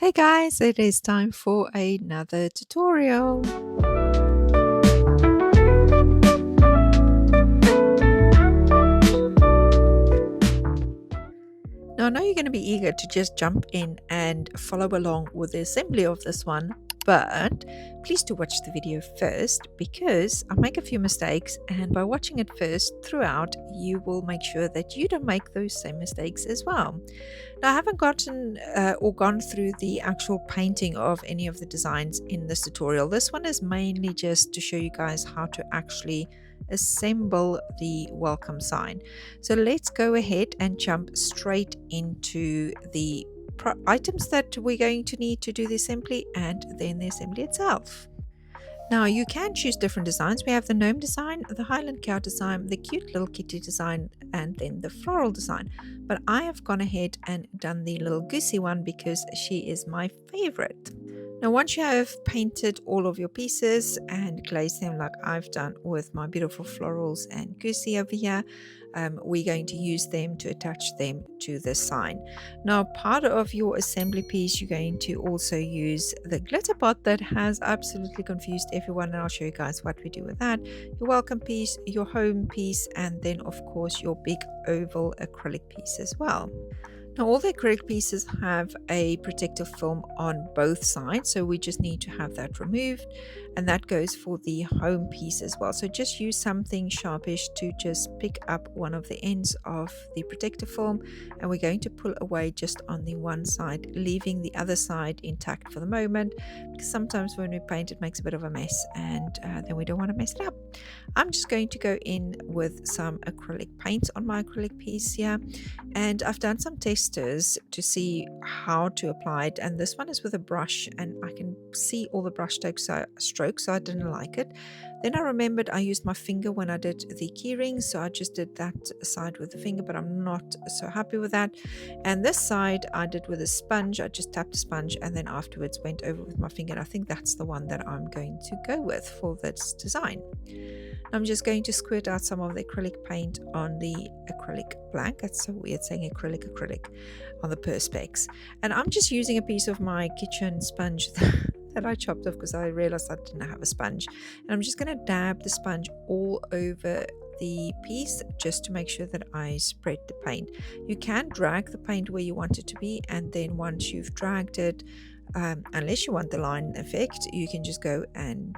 Hey guys, it is time for another tutorial. Now I know you're going to be eager to just jump in and follow along with the assembly of this one, but please do watch the video first because I make a few mistakes, and by watching it first throughout you will make sure that you don't make those same mistakes as well. Now, I haven't gotten or gone through the actual painting of any of the designs in this tutorial. This one is mainly just to show you guys how to actually assemble the welcome sign. So let's go ahead and jump straight into the items that we're going to need to do the assembly and then the assembly itself. Now you can choose different designs. We have the gnome design, the Highland cow design, the cute little kitty design, and then the floral design. But I have gone ahead and done the little goosey one because she is my favorite. Now once you have painted all of your pieces and glazed them like I've done with my beautiful florals and goosey over here, we're going to use them to attach them to the sign. Now part of your assembly piece, you're going to also use the glitter pot that has absolutely confused everyone, and I'll show you guys what we do with that. Your welcome piece, your home piece, and then of course your big oval acrylic piece as well. Now all the acrylic pieces have a protective film on both sides, so we just need to have that removed, and that goes for the home piece as well. So just use something sharpish to just pick up one of the ends of the protective film, and we're going to pull away just on the one side, leaving the other side intact for the moment, because sometimes when we paint it makes a bit of a mess, and then we don't want to mess it up. I'm just going to go in with some acrylic paint on my acrylic piece here, and I've done some testers to see how to apply it, and this one is with a brush and I can see all the brush strokes, so I didn't like it. Then I remembered I used my finger when I did the key rings, so I just did that side with the finger, but I'm not so happy with that. And this side I did with a sponge. I just tapped the sponge and then afterwards went over with my finger, and I think that's the one that I'm going to go with for this design. I'm just going to squirt out some of the acrylic paint on the acrylic blank. That's so weird saying acrylic on the perspex. And I'm just using a piece of my kitchen sponge that I chopped off because I realized I didn't have a sponge. And I'm just going to dab the sponge all over the piece just to make sure that I spread the paint. You can drag the paint where you want it to be, and then once you've dragged it, unless you want the line effect, you can just go and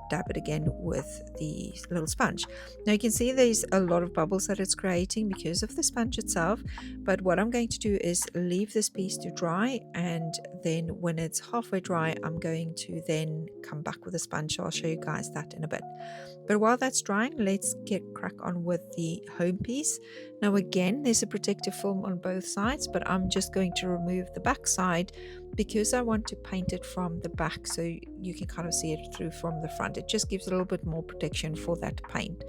dab it again with the little sponge. Now you can see there's a lot of bubbles that it's creating because of the sponge itself, but what I'm going to do is leave this piece to dry, and then when it's halfway dry I'm going to then come back with a sponge. So I'll show you guys that in a bit. But while that's drying, let's get crack on with the home piece. Now again, there's a protective film on both sides, but I'm just going to remove the back side because I want to paint it from the back so you can kind of see it through from the front. It just gives a little bit more protection for that paint.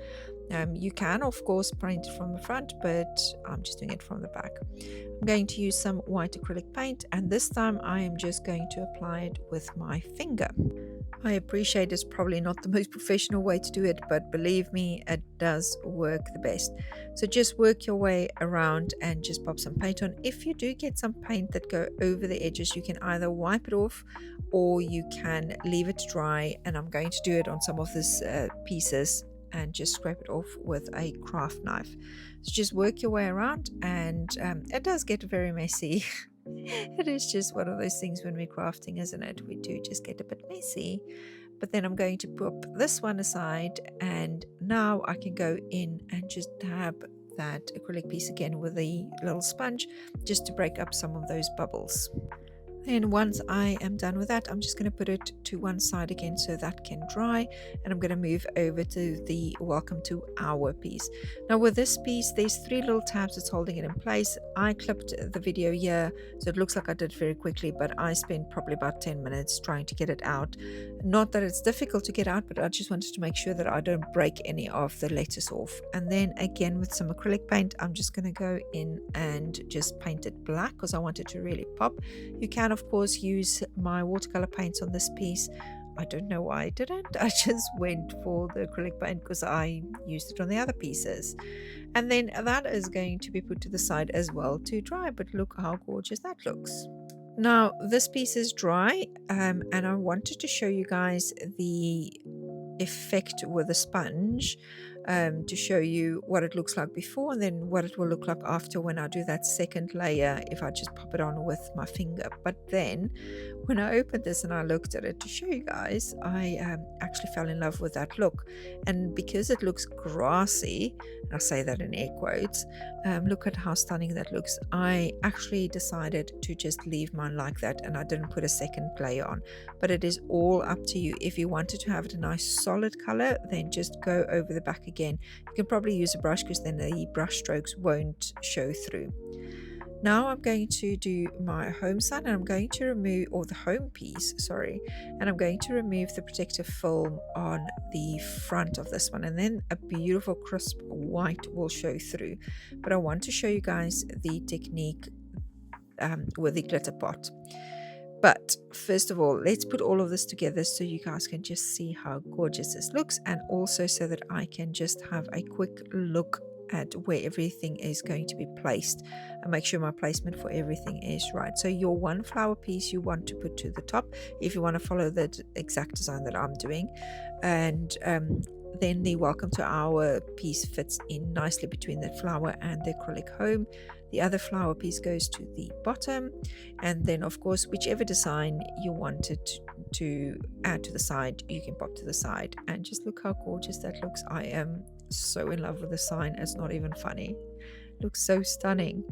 You can of course paint it from the front, but I'm just doing it from the back. I'm going to use some white acrylic paint, and this time I am just going to apply it with my finger. I appreciate it's probably not the most professional way to do it, but believe me, it does work the best. So just work your way around and just pop some paint on. If you do get some paint that go over the edges, you can either wipe it off or you can leave it dry, and I'm going to do it on some of these pieces and just scrape it off with a craft knife. So just work your way around, and it does get very messy. It is just one of those things when we're crafting, isn't it? We do just get a bit messy. But then I'm going to put this one aside, and now I can go in and just dab that acrylic piece again with a little sponge just to break up some of those bubbles. And once I am done with that, I'm just going to put it to one side again so that can dry, and I'm going to move over to the welcome to our piece. Now with this piece, there's 3 little tabs that's holding it in place. I clipped the video here so it looks like I did it very quickly, but I spent probably about 10 minutes trying to get it out. Not that it's difficult to get out, but I just wanted to make sure that I don't break any of the letters off. And then again with some acrylic paint, I'm just going to go in and just paint it black because I want it to really pop. You can of course use my watercolor paints on this piece. I don't know why I didn't. I just went for the acrylic paint because I used it on the other pieces. And then that is going to be put to the side as well to dry, but look how gorgeous that looks. Now this piece is dry, and I wanted to show you guys the effect with a sponge, to show you what it looks like before and then what it will look like after when I do that second layer if I just pop it on with my finger. But then when I opened this and I looked at it to show you guys, I actually fell in love with that look. And because it looks grassy, and I say that in air quotes, look at how stunning that looks. I actually decided to just leave mine like that, and I didn't put a second layer on. But it is all up to you. If you wanted to have it a nice solid color, then just go over the back again. You can probably use a brush because then the brush strokes won't show through. Now I'm going to do my home side, and I'm going to remove, or the home piece, sorry, and I'm going to remove the protective film on the front of this one, and then a beautiful crisp white will show through. But I want to show you guys the technique with the glitter pot. But first of all, let's put all of this together so you guys can just see how gorgeous this looks, and also so that I can just have a quick look at where everything is going to be placed and make sure my placement for everything is right. So your one flower piece you want to put to the top if you want to follow the exact design that I'm doing, and then the welcome to our piece fits in nicely between the flower and the acrylic home. The other flower piece goes to the bottom, and then of course whichever design you wanted to add to the side, you can pop to the side. And just look how gorgeous that looks. I am so in love with the sign, it's not even funny. Looks so stunning.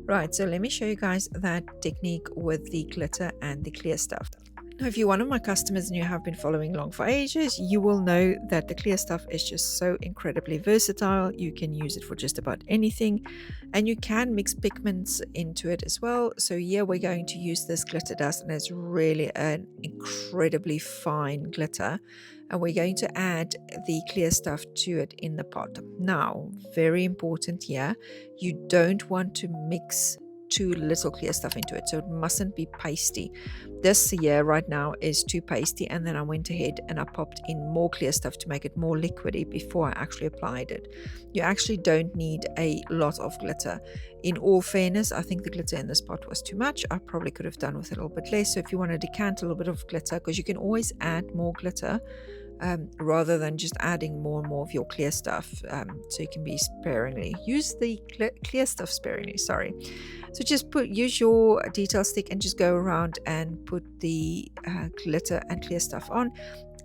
Right, so let me show you guys that technique with the glitter and the clear stuff. Now, if you're one of my customers and you have been following along for ages, you will know that the clear stuff is just so incredibly versatile. You can use it for just about anything, and you can mix pigments into it as well. So here we're going to use this glitter dust, and it's really an incredibly fine glitter, and we're going to add the clear stuff to it in the pot. Now, very important here, you don't want to mix too little clear stuff into it, so it mustn't be pasty. This here right now is too pasty, and then I went ahead and I popped in more clear stuff to make it more liquidy before I actually applied it. You actually don't need a lot of glitter. In all fairness, I think the glitter in this pot was too much. I probably could have done with a little bit less. So if you want to decant a little bit of glitter, because you can always add more glitter, rather than just adding more and more of your clear stuff, so you can be sparingly. Use the clear stuff sparingly, sorry. So just use your detail stick and just go around and put the glitter and clear stuff on.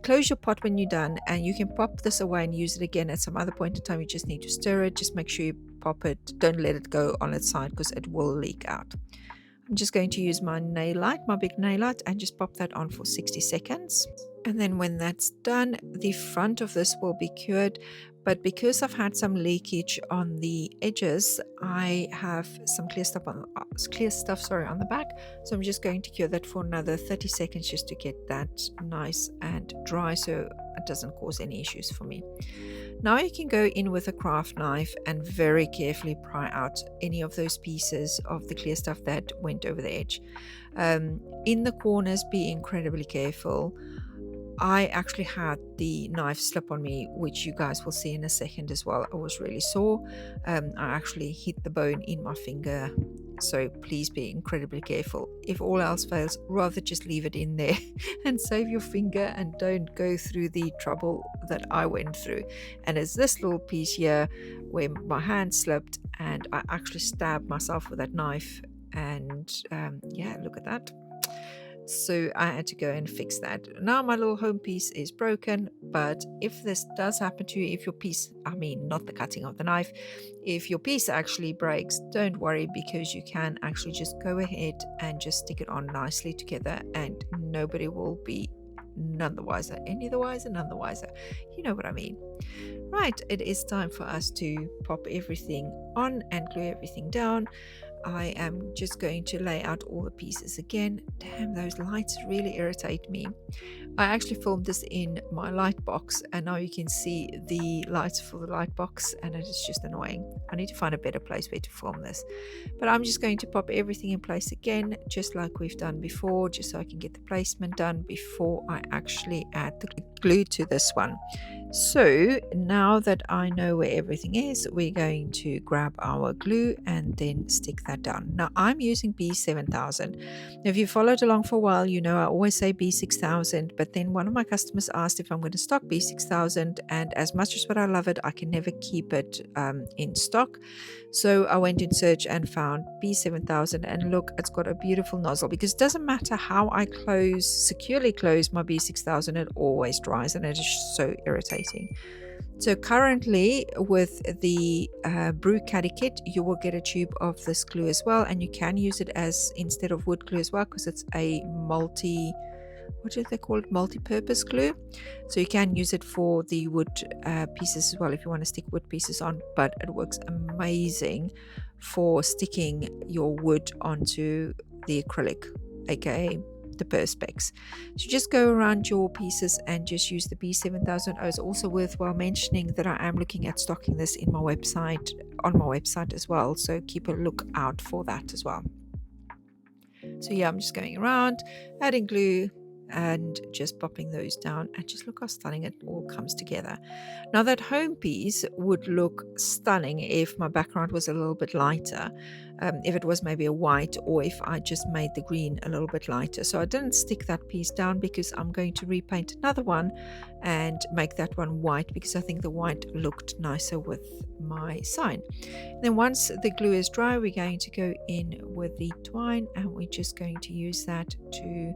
Close your pot when you're done, and you can pop this away and use it again at some other point in time. You just need to stir it. Just make sure you pop it, don't let it go on its side because it will leak out. I'm just going to use my nail light, my big nail light, and just pop that on for 60 seconds. And then when that's done, the front of this will be cured. But because I've had some leakage on the edges, I have some clear stuff on the back. So I'm just going to cure that for another 30 seconds just to get that nice and dry, so it doesn't cause any issues for me. Now you can go in with a craft knife and very carefully pry out any of those pieces of the clear stuff that went over the edge. In the corners, be incredibly careful. I actually had the knife slip on me, which you guys will see in a second as well. I was really sore. I actually hit the bone in my finger, so please be incredibly careful. If all else fails, rather just leave it in there and save your finger, and don't go through the trouble that I went through. And it's this little piece here where my hand slipped and I actually stabbed myself with that knife, and yeah, look at that. So I had to go and fix that. Now my little home piece is broken, but if this does happen to you, if your piece, I mean not the cutting of the knife, if your piece actually breaks, don't worry, because you can actually just go ahead and just stick it on nicely together, and nobody will be none the wiser. Any the wiser, none the wiser. You know what I mean. Right, it is time for us to pop everything on and glue everything down. I am just going to lay out all the pieces again. Damn, those lights really irritate me. I actually filmed this in my light box, and now you can see the lights for the light box, and it is just annoying. I need to find a better place where to film this. But I'm just going to pop everything in place again, just like we've done before, just so I can get the placement done before I actually add the glue to this one. So now that I know where everything is, we're going to grab our glue and then stick that down. Now I'm using B7000. If you followed along for a while, you know I always say B6000, but then one of my customers asked if I'm going to stock B6000, and as much as what I love it, I can never keep it in stock. So I went in search and found B7000, and look, it's got a beautiful nozzle, because it doesn't matter how I securely close my B6000, it always dries, and it is so irritating. So currently with the Brew Caddy kit, you will get a tube of this glue as well, and you can use it as instead of wood glue as well, because it's a what do they call it, multi-purpose glue. So you can use it for the wood pieces as well if you want to stick wood pieces on, but it works amazing for sticking your wood onto the acrylic, aka the perspex. So just go around your pieces and just use the B7000. Oh, it's also worthwhile mentioning that I am looking at stocking this on my website as well, so keep a look out for that as well. So yeah, I'm just going around adding glue and just popping those down, and just look how stunning it all comes together. Now that home piece would look stunning if my background was a little bit lighter, if it was maybe a white, or if I just made the green a little bit lighter. So I didn't stick that piece down because I'm going to repaint another one and make that one white, because I think the white looked nicer with my sign. Then once the glue is dry, we're going to go in with the twine, and we're just going to use that to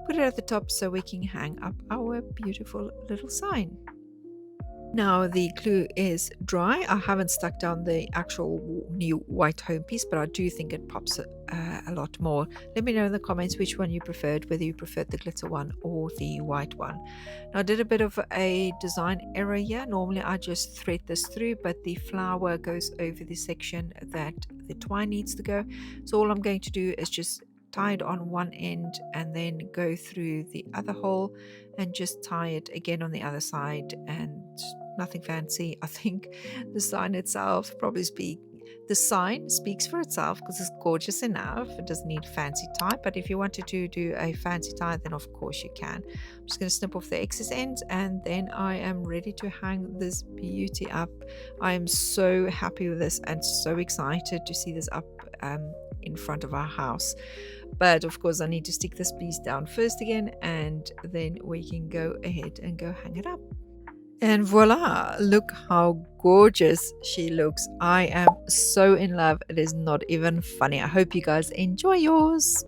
put it at the top so we can hang up our beautiful little sign. Now the glue is dry. I haven't stuck down the actual new white home piece, but I do think it pops a lot more. Let me know in the comments which one you preferred, whether you preferred the glitter one or the white one. Now I did a bit of a design error here. Normally I just thread this through, but the flower goes over the section that the twine needs to go. So all I'm going to do is just tie it on one end and then go through the other hole and just tie it again on the other side, and nothing fancy. I think the sign speaks for itself because it's gorgeous enough. It doesn't need fancy tie, but if you wanted to do a fancy tie, then of course you can. I'm just going to snip off the excess ends, and then I am ready to hang this beauty up. I am so happy with this and so excited to see this up in front of our house. But of course I need to stick this piece down first again, and then we can go ahead and go hang it up. And voila, look how gorgeous she looks. I am so in love. It is not even funny. I hope you guys enjoy yours.